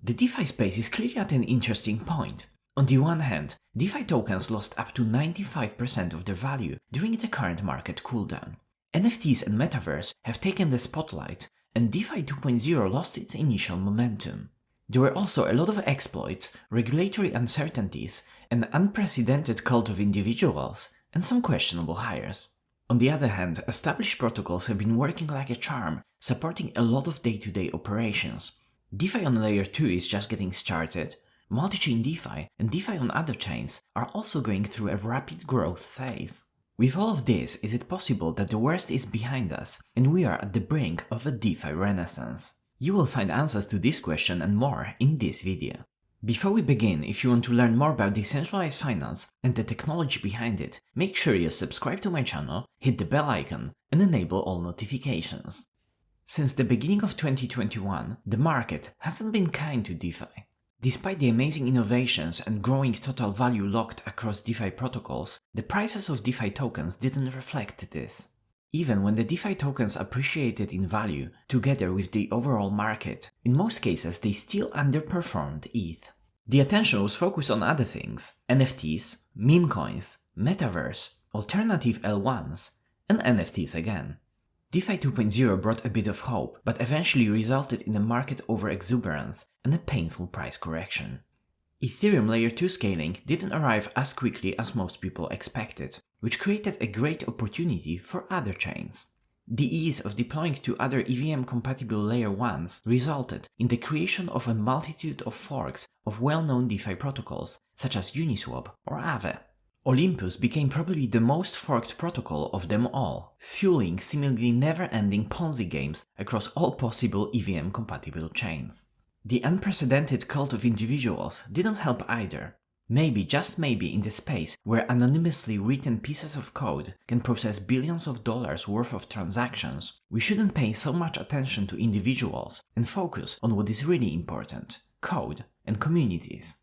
The DeFi space is clearly at an interesting point. On the one hand, DeFi tokens lost up to 95% of their value during the current market cooldown. NFTs and Metaverse have taken the spotlight, and DeFi 2.0 lost its initial momentum. There were also a lot of exploits, regulatory uncertainties, an unprecedented cult of individuals, and some questionable hires. On the other hand, established protocols have been working like a charm, supporting a lot of day-to-day operations. DeFi on Layer 2 is just getting started. Multichain DeFi and DeFi on other chains are also going through a rapid growth phase. With all of this, is it possible that the worst is behind us and we are at the brink of a DeFi Renaissance? You will find answers to this question and more in this video. Before we begin, if you want to learn more about decentralized finance and the technology behind it, make sure you subscribe to my channel, hit the bell icon, and enable all notifications. Since the beginning of 2021, the market hasn't been kind to DeFi. Despite the amazing innovations and growing total value locked across DeFi protocols, the prices of DeFi tokens didn't reflect this. Even when the DeFi tokens appreciated in value together with the overall market, in most cases they still underperformed ETH. The attention was focused on other things: NFTs, meme coins, Metaverse, alternative L1s, and NFTs again. DeFi 2.0 brought a bit of hope, but eventually resulted in a market overexuberance and a painful price correction. Ethereum Layer 2 scaling didn't arrive as quickly as most people expected, which created a great opportunity for other chains. The ease of deploying to other EVM-compatible Layer 1s resulted in the creation of a multitude of forks of well-known DeFi protocols, such as Uniswap or Aave. Olympus became probably the most forked protocol of them all, fueling seemingly never-ending Ponzi games across all possible EVM-compatible chains. The unprecedented cult of individuals didn't help either. Maybe, just maybe, in the space where anonymously written pieces of code can process billions of dollars worth of transactions, we shouldn't pay so much attention to individuals and focus on what is really important: code and communities.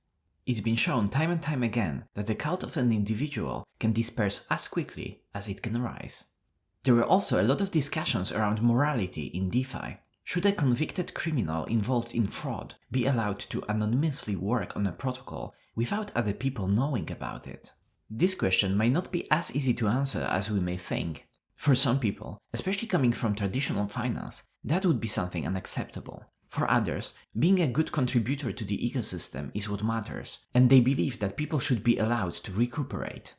It's been shown time and time again that the cult of an individual can disperse as quickly as it can rise. There were also a lot of discussions around morality in DeFi. Should a convicted criminal involved in fraud be allowed to anonymously work on a protocol without other people knowing about it? This question may not be as easy to answer as we may think. For some people, especially coming from traditional finance, that would be something unacceptable. For others, being a good contributor to the ecosystem is what matters, and they believe that people should be allowed to recuperate.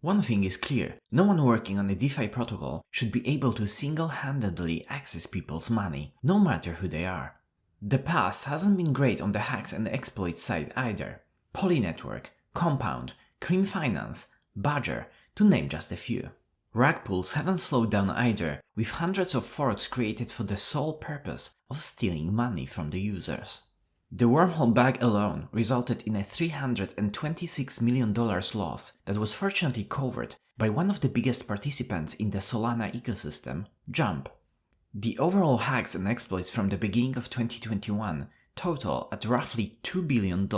One thing is clear: no one working on a DeFi protocol should be able to single-handedly access people's money, no matter who they are. The past hasn't been great on the hacks and exploits side either. Poly Network, Compound, Cream Finance, Badger, to name just a few. Rug pulls haven't slowed down either, with hundreds of forks created for the sole purpose of stealing money from the users. The wormhole bug alone resulted in a $326 million loss that was fortunately covered by one of the biggest participants in the Solana ecosystem, Jump. The overall hacks and exploits from the beginning of 2021 total at roughly $2 billion.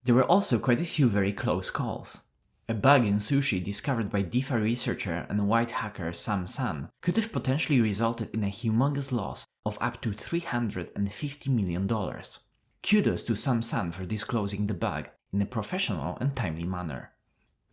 There were also quite a few very close calls. A bug in Sushi discovered by DeFi researcher and white hacker Sam San could have potentially resulted in a humongous loss of up to $350 million. Kudos to Sam San for disclosing the bug in a professional and timely manner.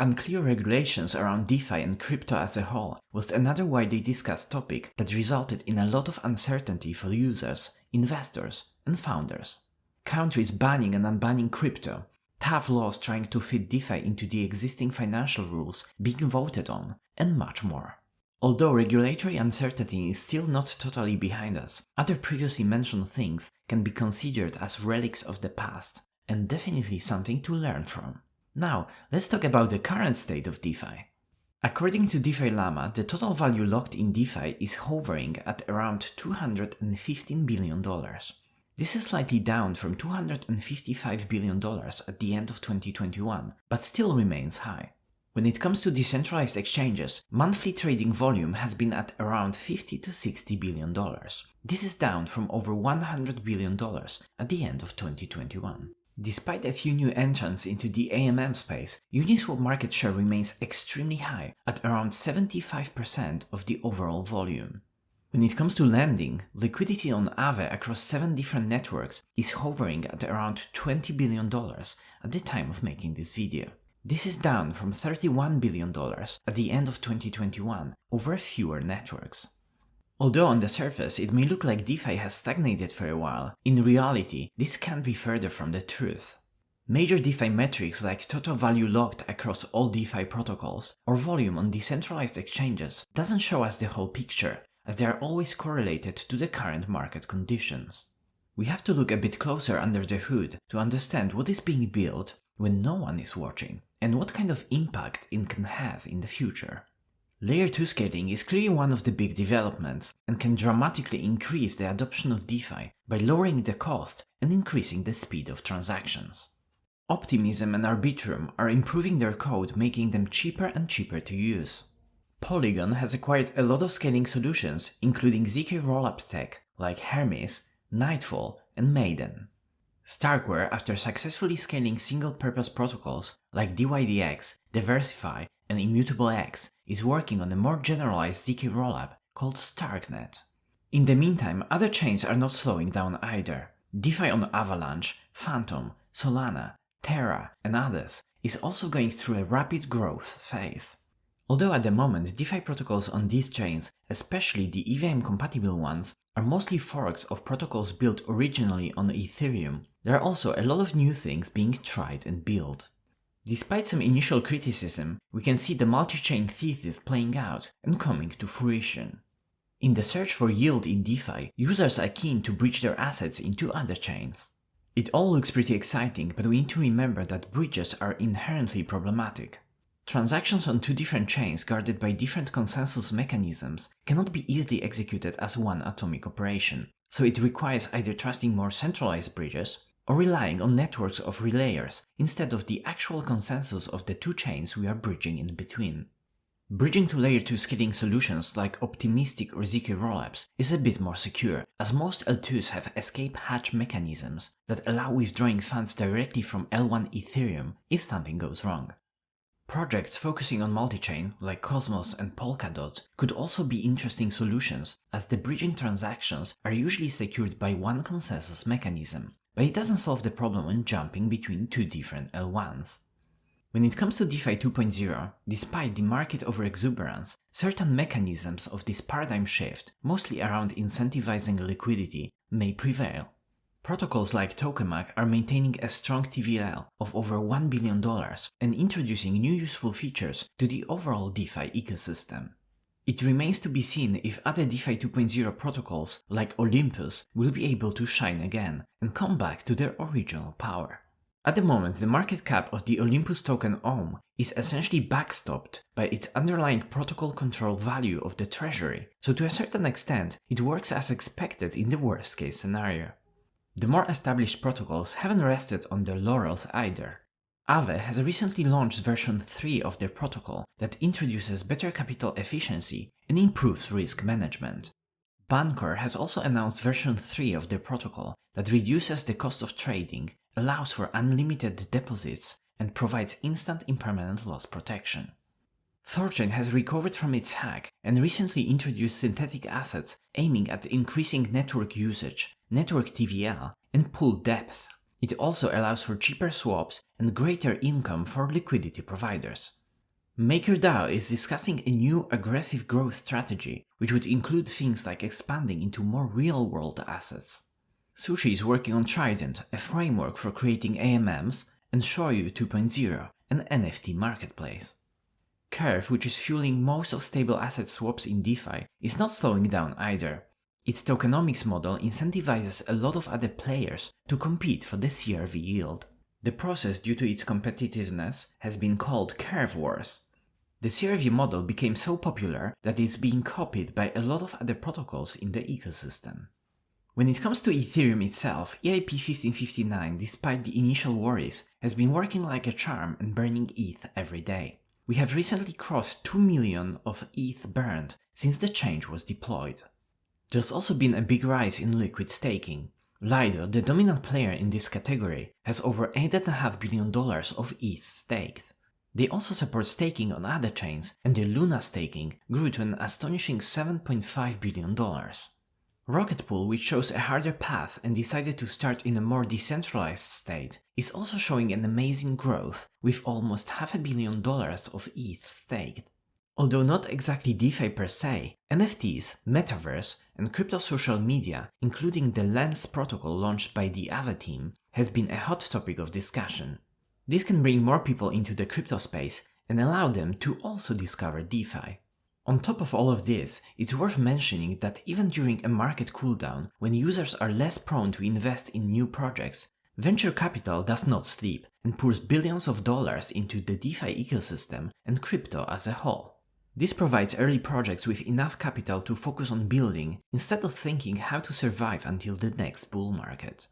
Unclear regulations around DeFi and crypto as a whole was another widely discussed topic that resulted in a lot of uncertainty for users, investors, and founders. Countries banning and unbanning crypto, tough laws trying to fit DeFi into the existing financial rules being voted on, and much more. Although regulatory uncertainty is still not totally behind us, other previously mentioned things can be considered as relics of the past, and definitely something to learn from. Now, let's talk about the current state of DeFi. According to DeFi Llama, the total value locked in DeFi is hovering at around $215 billion. This is slightly down from $255 billion at the end of 2021, but still remains high. When it comes to decentralized exchanges, monthly trading volume has been at around $50 to $60 billion. This is down from over $100 billion at the end of 2021. Despite a few new entrants into the AMM space, Uniswap market share remains extremely high at around 75% of the overall volume. When it comes to lending, liquidity on Aave across 7 different networks is hovering at around $20 billion at the time of making this video. This is down from $31 billion at the end of 2021 over fewer networks. Although on the surface it may look like DeFi has stagnated for a while, in reality this can't be further from the truth. Major DeFi metrics like total value locked across all DeFi protocols or volume on decentralized exchanges doesn't show us the whole picture, as they are always correlated to the current market conditions. We have to look a bit closer under the hood to understand what is being built when no one is watching, and what kind of impact it can have in the future. Layer 2 scaling is clearly one of the big developments and can dramatically increase the adoption of DeFi by lowering the cost and increasing the speed of transactions. Optimism and Arbitrum are improving their code, making them cheaper and cheaper to use. Polygon has acquired a lot of scaling solutions, including ZK rollup tech like Hermes, Nightfall, and Maiden. Starkware, after successfully scaling single-purpose protocols like DYDX, Diversify, and ImmutableX, is working on a more generalized ZK rollup called Starknet. In the meantime, other chains are not slowing down either. DeFi on Avalanche, Phantom, Solana, Terra, and others is also going through a rapid growth phase. Although at the moment DeFi protocols on these chains, especially the EVM-compatible ones, are mostly forks of protocols built originally on Ethereum, there are also a lot of new things being tried and built. Despite some initial criticism, we can see the multi-chain thesis playing out and coming to fruition. In the search for yield in DeFi, users are keen to bridge their assets into other chains. It all looks pretty exciting, but we need to remember that bridges are inherently problematic. Transactions on 2 different chains guarded by different consensus mechanisms cannot be easily executed as one atomic operation, so it requires either trusting more centralized bridges or relying on networks of relayers instead of the actual consensus of the 2 chains we are bridging in between. Bridging to layer 2 scaling solutions like Optimistic or ZK rollups is a bit more secure, as most L2s have escape hatch mechanisms that allow withdrawing funds directly from L1 Ethereum if something goes wrong. Projects focusing on multichain, like Cosmos and Polkadot, could also be interesting solutions, as the bridging transactions are usually secured by one consensus mechanism, but it doesn't solve the problem when jumping between 2 different L1s. When it comes to DeFi 2.0, despite the market overexuberance, certain mechanisms of this paradigm shift, mostly around incentivizing liquidity, may prevail. Protocols like Tokamak are maintaining a strong TVL of over $1 billion and introducing new useful features to the overall DeFi ecosystem. It remains to be seen if other DeFi 2.0 protocols like Olympus will be able to shine again and come back to their original power. At the moment, the market cap of the Olympus token OM is essentially backstopped by its underlying protocol control value of the treasury, so to a certain extent it works as expected in the worst case scenario. The more established protocols haven't rested on their laurels either. Aave has recently launched version 3 of their protocol that introduces better capital efficiency and improves risk management. Bancor has also announced version 3 of their protocol that reduces the cost of trading, allows for unlimited deposits, and provides instant impermanent loss protection. Thorchain has recovered from its hack and recently introduced synthetic assets aiming at increasing network usage, network TVL, and pool depth. It also allows for cheaper swaps and greater income for liquidity providers. MakerDAO is discussing a new aggressive growth strategy, which would include things like expanding into more real-world assets. Sushi is working on Trident, a framework for creating AMMs, and Shoyu 2.0, an NFT marketplace. Curve, which is fueling most of stable asset swaps in DeFi, is not slowing down either. Its tokenomics model incentivizes a lot of other players to compete for the CRV yield. The process, due to its competitiveness, has been called Curve Wars. The CRV model became so popular that it's being copied by a lot of other protocols in the ecosystem. When it comes to Ethereum itself, EIP 1559, despite the initial worries, has been working like a charm and burning ETH every day. We have recently crossed 2 million of ETH burned since the change was deployed. There's also been a big rise in liquid staking. Lido, the dominant player in this category, has over $8.5 billion of ETH staked. They also support staking on other chains, and their Luna staking grew to an astonishing $7.5 billion. Rocket Pool, which chose a harder path and decided to start in a more decentralized state, is also showing an amazing growth, with almost $500 million of ETH staked. Although not exactly DeFi per se, NFTs, Metaverse, and crypto social media, including the Lens protocol launched by the Ava team, has been a hot topic of discussion. This can bring more people into the crypto space and allow them to also discover DeFi. On top of all of this, it's worth mentioning that even during a market cooldown, when users are less prone to invest in new projects, venture capital does not sleep and pours billions of dollars into the DeFi ecosystem and crypto as a whole. This provides early projects with enough capital to focus on building instead of thinking how to survive until the next bull market.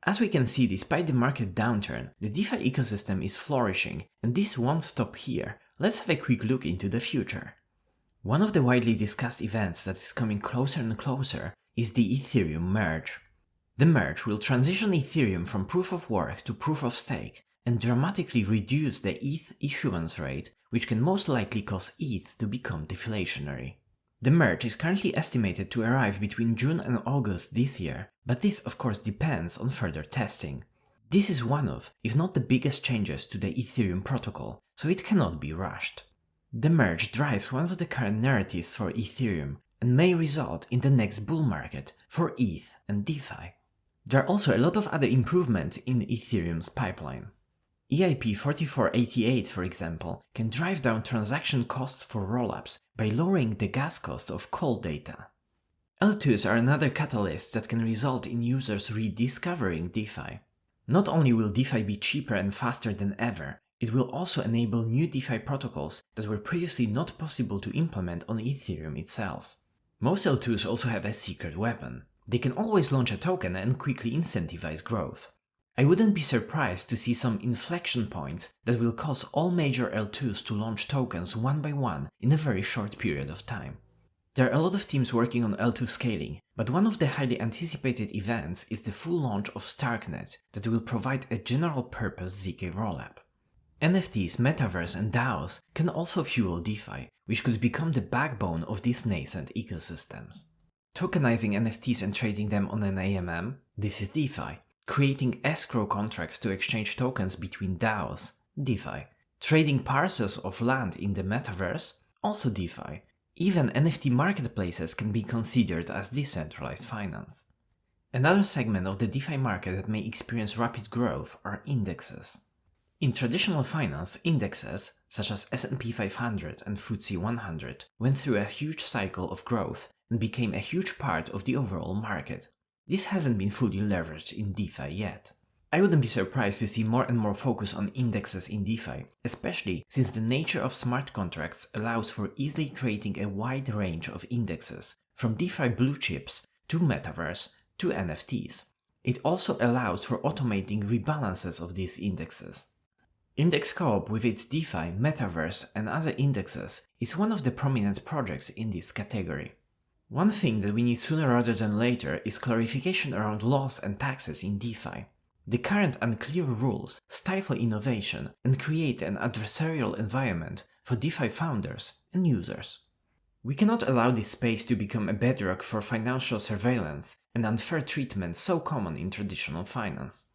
As we can see, despite the market downturn, the DeFi ecosystem is flourishing, and this won't stop here. Let's have a quick look into the future. One of the widely discussed events that is coming closer and closer is the Ethereum merge. The merge will transition Ethereum from proof of work to proof of stake and dramatically reduce the ETH issuance rate, which can most likely cause ETH to become deflationary. The merge is currently estimated to arrive between June and August this year, but this of course depends on further testing. This is one of, if not the biggest changes to the Ethereum protocol, so it cannot be rushed. The merge drives one of the current narratives for Ethereum and may result in the next bull market for ETH and DeFi. There are also a lot of other improvements in Ethereum's pipeline. EIP 4488, for example, can drive down transaction costs for rollups by lowering the gas cost of cold data. L2s are another catalyst that can result in users rediscovering DeFi. Not only will DeFi be cheaper and faster than ever, it will also enable new DeFi protocols that were previously not possible to implement on Ethereum itself. Most L2s also have a secret weapon. They can always launch a token and quickly incentivize growth. I wouldn't be surprised to see some inflection points that will cause all major L2s to launch tokens one by one in a very short period of time. There are a lot of teams working on L2 scaling, but one of the highly anticipated events is the full launch of Starknet that will provide a general-purpose ZK rollup. NFTs, Metaverse, and DAOs can also fuel DeFi, which could become the backbone of these nascent ecosystems. Tokenizing NFTs and trading them on an AMM, this is DeFi. Creating escrow contracts to exchange tokens between DAOs, DeFi. Trading parcels of land in the Metaverse, also DeFi. Even NFT marketplaces can be considered as decentralized finance. Another segment of the DeFi market that may experience rapid growth are indexes. In traditional finance, indexes, such as S&P 500 and FTSE 100, went through a huge cycle of growth and became a huge part of the overall market. This hasn't been fully leveraged in DeFi yet. I wouldn't be surprised to see more and more focus on indexes in DeFi, especially since the nature of smart contracts allows for easily creating a wide range of indexes, from DeFi blue chips to Metaverse to NFTs. It also allows for automating rebalances of these indexes. Index Co-op, with its DeFi, Metaverse, and other indexes, is one of the prominent projects in this category. One thing that we need sooner rather than later is clarification around laws and taxes in DeFi. The current unclear rules stifle innovation and create an adversarial environment for DeFi founders and users. We cannot allow this space to become a bedrock for financial surveillance and unfair treatment so common in traditional finance.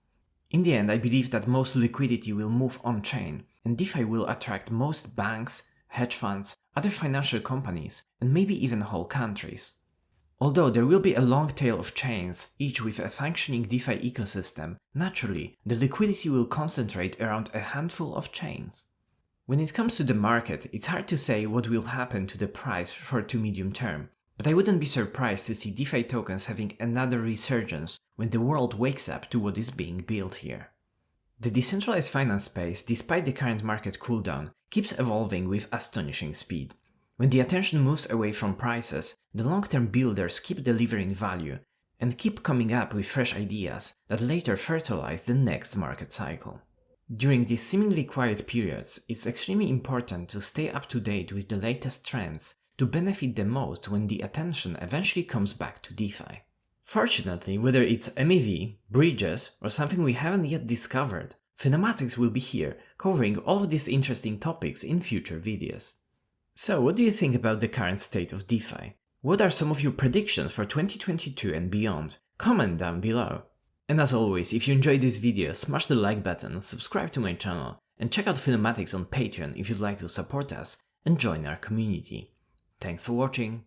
In the end, I believe that most liquidity will move on-chain, and DeFi will attract most banks, hedge funds, other financial companies, and maybe even whole countries. Although there will be a long tail of chains, each with a functioning DeFi ecosystem, naturally, the liquidity will concentrate around a handful of chains. When it comes to the market, it's hard to say what will happen to the price short to medium term, but I wouldn't be surprised to see DeFi tokens having another resurgence when the world wakes up to what is being built here. The decentralized finance space, despite the current market cooldown, keeps evolving with astonishing speed. When the attention moves away from prices, the long-term builders keep delivering value and keep coming up with fresh ideas that later fertilize the next market cycle. During these seemingly quiet periods, it's extremely important to stay up to date with the latest trends to benefit the most when the attention eventually comes back to DeFi. Fortunately, whether it's MEV, bridges, or something we haven't yet discovered, Phenomatics will be here, covering all of these interesting topics in future videos. So what do you think about the current state of DeFi? What are some of your predictions for 2022 and beyond? Comment down below. And as always, if you enjoyed this video, smash the like button, subscribe to my channel, and check out Finematics on Patreon if you'd like to support us and join our community. Thanks for watching.